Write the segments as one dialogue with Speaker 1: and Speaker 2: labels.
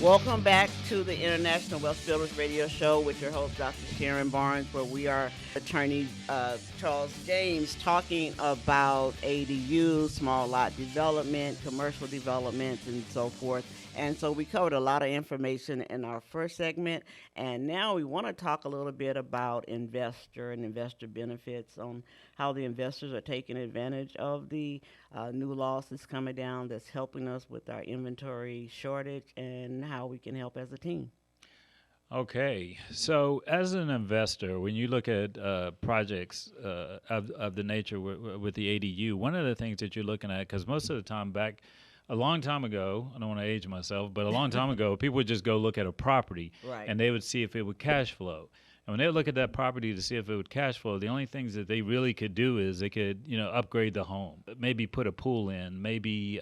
Speaker 1: Welcome back to the International Wealth Builders Radio Show with your host, Dr. Sharon Barnes, where we are attorney Charles James talking about ADU, small lot development, commercial developments, and so forth. And so we covered a lot of information in our first segment, and now we want to talk a little bit about investor and investor benefits on how the investors are taking advantage of the new laws that's coming down that's helping us with our inventory shortage and how we can help as a team.
Speaker 2: Okay, so as an investor, when you look at projects of the nature with the ADU, one of the things that you're looking at, because most of the time back a long time ago, I don't want to age myself, but a long time ago, people would just go look at a property
Speaker 1: Right.
Speaker 2: and they would see if it would cash flow. And when they would look at that property to see if it would cash flow, the only things that they really could do is they could, upgrade the home, maybe put a pool in, maybe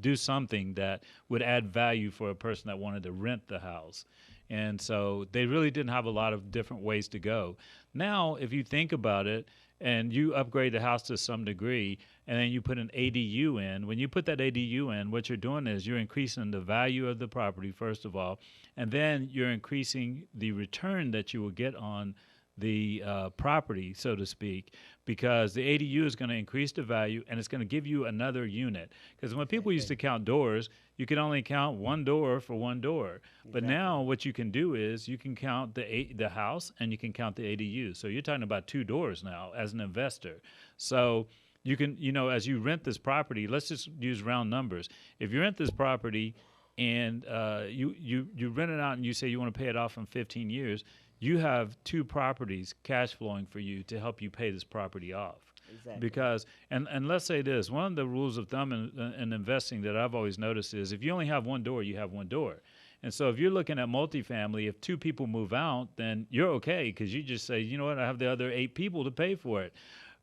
Speaker 2: do something that would add value for a person that wanted to rent the house. And so they really didn't have a lot of different ways to go. Now, if you think about it, and you upgrade the house to some degree, and then you put an ADU in. When you put that ADU in, what you're doing is you're increasing the value of the property, first of all, and then you're increasing the return that you will get on the property, so to speak, because the ADU is going to increase the value and it's going to give you another unit. Because when people used to count doors, you could only count one door for one door. But now what you can do is you can count the house and you can count the ADU. So you're talking about two doors now as an investor. So you can, as you rent this property, let's just use round numbers. If you rent this property and you rent it out and you say you want to pay it off in 15 years, you have two properties cash flowing for you to help you pay this property off.
Speaker 1: Exactly.
Speaker 2: Because, and let's say this, one of the rules of thumb in investing that I've always noticed is if you only have one door, you have one door. And so if you're looking at multifamily, if two people move out, then you're okay because you just say, you know what, I have the other 8 people to pay for it.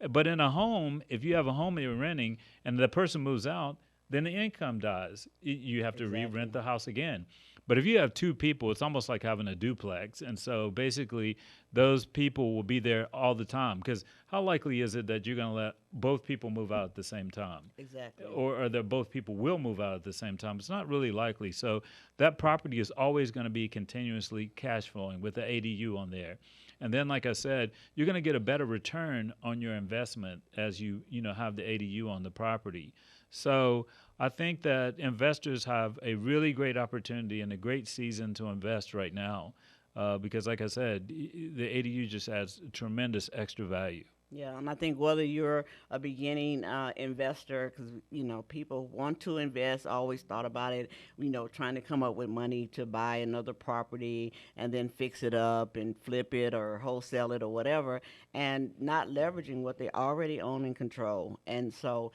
Speaker 2: But in a home, if you have a home that you're renting and the person moves out, then the income dies. You have to re-rent the house again. But if you have 2 people, it's almost like having a duplex. And so basically, those people will be there all the time. Because how likely is it that you're going to let both people move out at the same time?
Speaker 1: Exactly.
Speaker 2: Or that both people will move out at the same time? It's not really likely. So that property is always going to be continuously cash flowing with the ADU on there. And then, like I said, you're going to get a better return on your investment as you have the ADU on the property. So I think that investors have a really great opportunity and a great season to invest right now because, like I said, the ADU just adds tremendous extra value.
Speaker 1: Yeah, and I think whether you're a beginning investor, because people want to invest, always thought about it, trying to come up with money to buy another property and then fix it up and flip it or wholesale it or whatever, and not leveraging what they already own and control. And so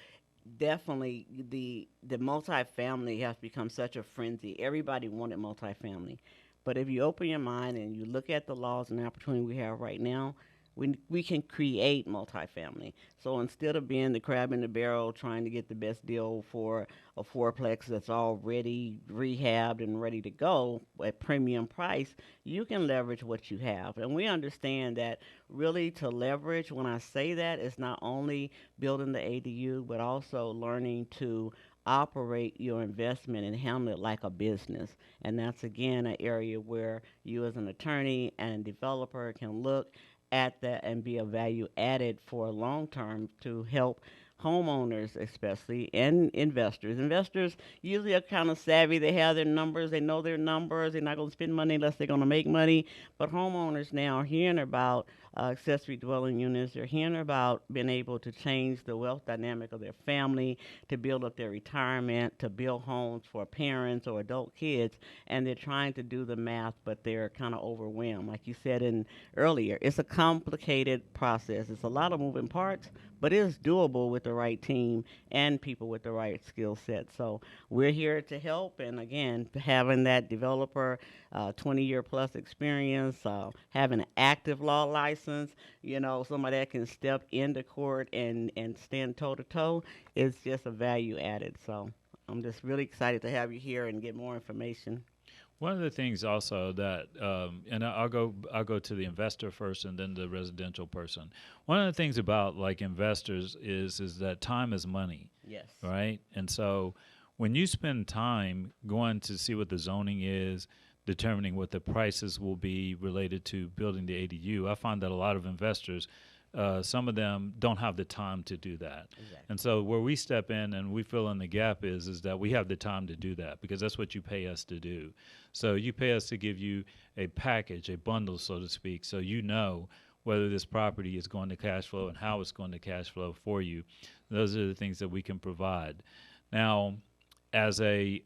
Speaker 1: definitely the multifamily has become such a frenzy. Everybody wanted multifamily. But if you open your mind and you look at the laws and the opportunity we have right now, we can create multifamily. So instead of being the crab in the barrel trying to get the best deal for a fourplex that's already rehabbed and ready to go at premium price, you can leverage what you have. And we understand that really to leverage, when I say that, it's not only building the ADU, but also learning to operate your investment and handle it like a business. And that's again an area where you as an attorney and developer can look at that and be a value added for long term to help homeowners especially and investors. Investors usually are kind of savvy. They have their numbers. They know their numbers. They're not going to spend money unless they're going to make money. But homeowners now are hearing about accessory dwelling units. They're hearing about being able to change the wealth dynamic of their family, to build up their retirement, to build homes for parents or adult kids. And they're trying to do the math, but they're kind of overwhelmed. Like you said in earlier, it's a complicated process. It's a lot of moving parts, but it is doable with the right team and people with the right skill set. So we're here to help. And again, having that developer 20-year plus experience, having an active law license, somebody that can step into court and stand toe to toe is just a value added. So I'm just really excited to have you here and get more information.
Speaker 2: One of the things also that, and I'll go to the investor first and then the residential person. One of the things about like investors is that time is money.
Speaker 1: Yes.
Speaker 2: Right? And so when you spend time going to see what the zoning is, determining what the prices will be related to building the ADU, I find that a lot of investors, some of them don't have the time to do that. And
Speaker 1: Exactly.
Speaker 2: so where we step in and we fill in the gap is that we have the time to do that because that's what you pay us to do. So you pay us to give you a package, a bundle, so to speak, so you know whether this property is going to cash flow and how it's going to cash flow for you. Those are the things that we can provide. Now, as a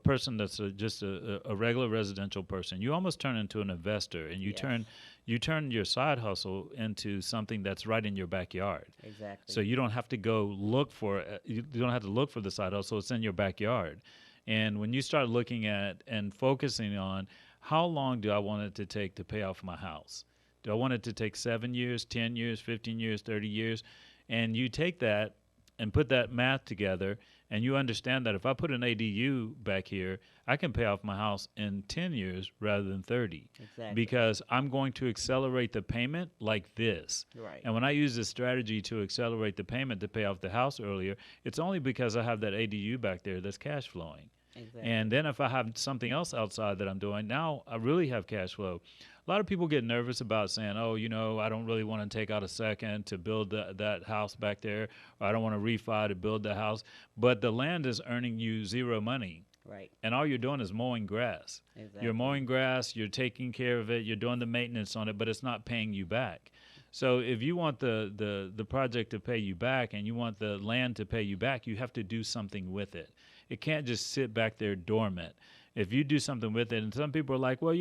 Speaker 2: person that's just a regular residential person, you almost turn into an investor, and
Speaker 1: Yes.
Speaker 2: you turn your side hustle into something that's right in your backyard.
Speaker 1: Exactly.
Speaker 2: So you don't have to go look for you don't have to look for the side hustle; it's in your backyard. And when you start looking at and focusing on how long do I want it to take to pay off my house? Do I want it to take 7 years, 10 years, 15 years, 30 years? And you take that and put that math together, and you understand that if I put an ADU back here, I can pay off my house in 10 years rather than 30
Speaker 1: Exactly.
Speaker 2: because I'm going to accelerate the payment like this.
Speaker 1: Right.
Speaker 2: And when I use this strategy to accelerate the payment to pay off the house earlier, it's only because I have that ADU back there that's cash flowing. And
Speaker 1: Exactly.
Speaker 2: then if I have something else outside that I'm doing, now I really have cash flow. A lot of people get nervous about saying, oh, I don't really want to take out a second to build that house back there, or I don't want to refi to build the house. But the land is earning you zero money.
Speaker 1: Right.
Speaker 2: And all you're doing is mowing grass. You're
Speaker 1: Exactly.
Speaker 2: mowing grass, you're taking care of it, you're doing the maintenance on it, but it's not paying you back. So if you want the project to pay you back and you want the land to pay you back, you have to do something with it. It can't just sit back there dormant. If you do something with it, and some people are like, well,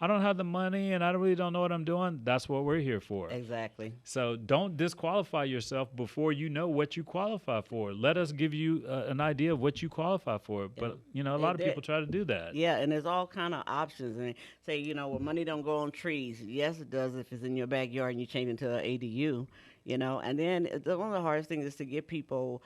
Speaker 2: I don't have the money and I really don't know what I'm doing, that's what we're here for.
Speaker 1: Exactly.
Speaker 2: So don't disqualify yourself before you know what you qualify for. Let us give you an idea of what you qualify for. But, a lot of
Speaker 1: There,
Speaker 2: people try to do that.
Speaker 1: yeah, and there's all kind of options. And say, well, money don't grow on trees. Yes, it does if it's in your backyard and you change it to an ADU. And then one of the hardest things is to get people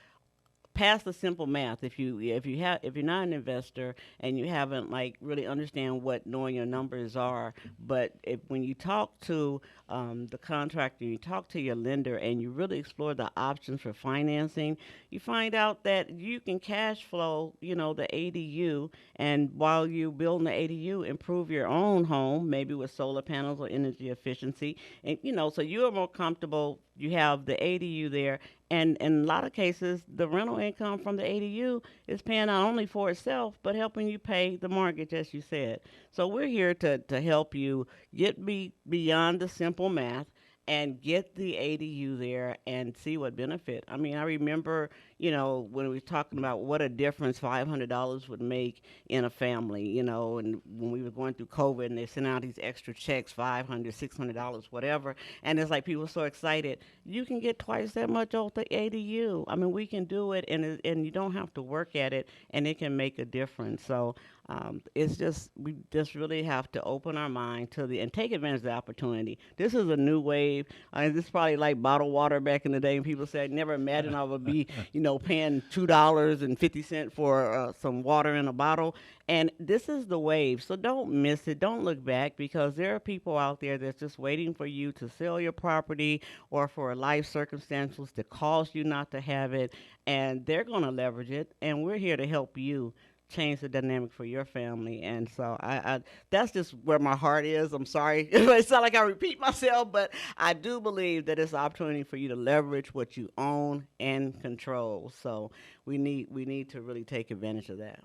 Speaker 1: past the simple math. If you're not an investor and you haven't like really understand what knowing your numbers are, but when you talk to the contractor, you talk to your lender, and you really explore the options for financing, you find out that you can cash flow, the ADU, and while you building the ADU, improve your own home, maybe with solar panels or energy efficiency, and so you are more comfortable. You have the ADU there, and in a lot of cases, the rental income from the ADU is paying not only for itself, but helping you pay the mortgage, as you said. So we're here to help you beyond the simple math and get the ADU there and see what benefit. I mean, I remember, when we were talking about what a difference $500 would make in a family, and when we were going through COVID and they sent out these extra checks, $500, $600, whatever. And it's like people were so excited. You can get twice that much off the ADU. I mean, we can do it, and you don't have to work at it, and it can make a difference. So it's just we just really have to open our mind to and take advantage of the opportunity. This is a new wave. This is probably like bottled water back in the day, and people said, "Never imagined I would be, paying $2.50 for some water in a bottle." And this is the wave. So don't miss it. Don't look back because there are people out there that's just waiting for you to sell your property or for life circumstances to cause you not to have it, and they're going to leverage it. And we're here to help you change the dynamic for your family. And so I that's just where my heart is. I'm sorry. It sounds like I repeat myself, but I do believe that it's an opportunity for you to leverage what you own and control. So we need to really take advantage of that.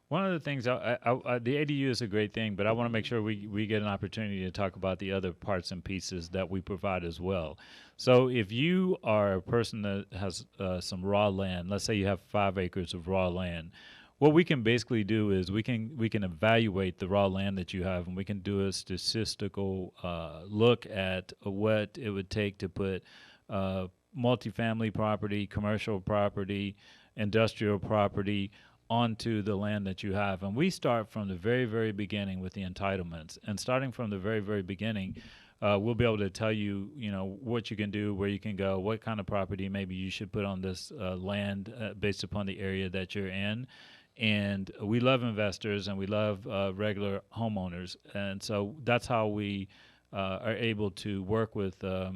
Speaker 2: One of the things, the ADU is a great thing, but I want to make sure we get an opportunity to talk about the other parts and pieces that we provide as well. So if you are a person that has some raw land, let's say you have 5 acres of raw land, what we can basically do is we can evaluate the raw land that you have, and we can do a statistical look at what it would take to put multifamily property, commercial property, industrial property onto the land that you have. And we start from the very, very beginning with the entitlements. And starting from the very, very beginning, we'll be able to tell you, what you can do, where you can go, what kind of property maybe you should put on this land based upon the area that you're in. And we love investors and we love regular homeowners. And so that's how we are able to work with a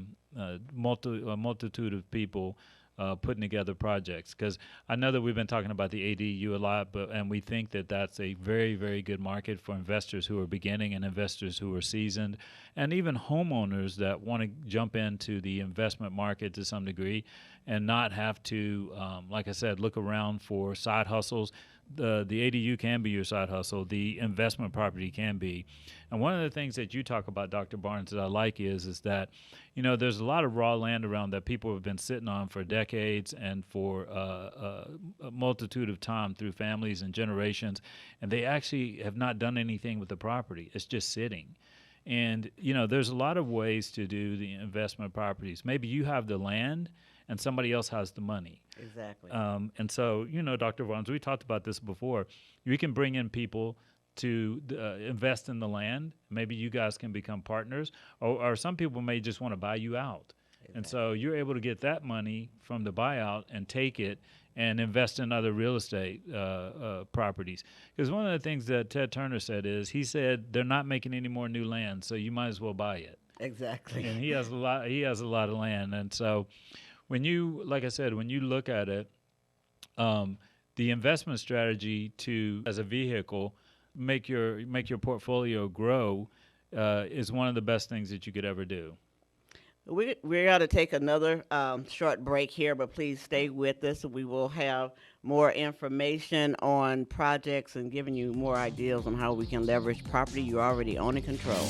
Speaker 2: multitude of people putting together projects. Because I know that we've been talking about the ADU a lot, and we think that that's a very, very good market for investors who are beginning and investors who are seasoned, and even homeowners that want to jump into the investment market to some degree and not have to, like I said, look around for side hustles. The ADU can be your side hustle. The investment property can be. And one of the things that you talk about, Dr. Barnes, that I like is that, there's a lot of raw land around that people have been sitting on for decades and for a multitude of time through families and generations, and they actually have not done anything with the property. It's just sitting. And, there's a lot of ways to do the investment properties. Maybe you have the land and somebody else has the money.
Speaker 1: Exactly.
Speaker 2: And so, Dr. Barnes, we talked about this before. You can bring in people to invest in the land. Maybe you guys can become partners, or some people may just want to buy you out. Exactly. And so you're able to get that money from the buyout and take it and invest in other real estate properties. Because one of the things that Ted Turner said is, he said they're not making any more new land, so you might as well buy it.
Speaker 1: Exactly.
Speaker 2: And he has a lot. He has a lot of land, and so when you, like I said, when you look at it, the investment strategy to, as a vehicle, make your portfolio grow is one of the best things that you could ever do.
Speaker 1: We got to take another short break here, but please stay with us. We will have more information on projects and giving you more ideas on how we can leverage property you already own and control.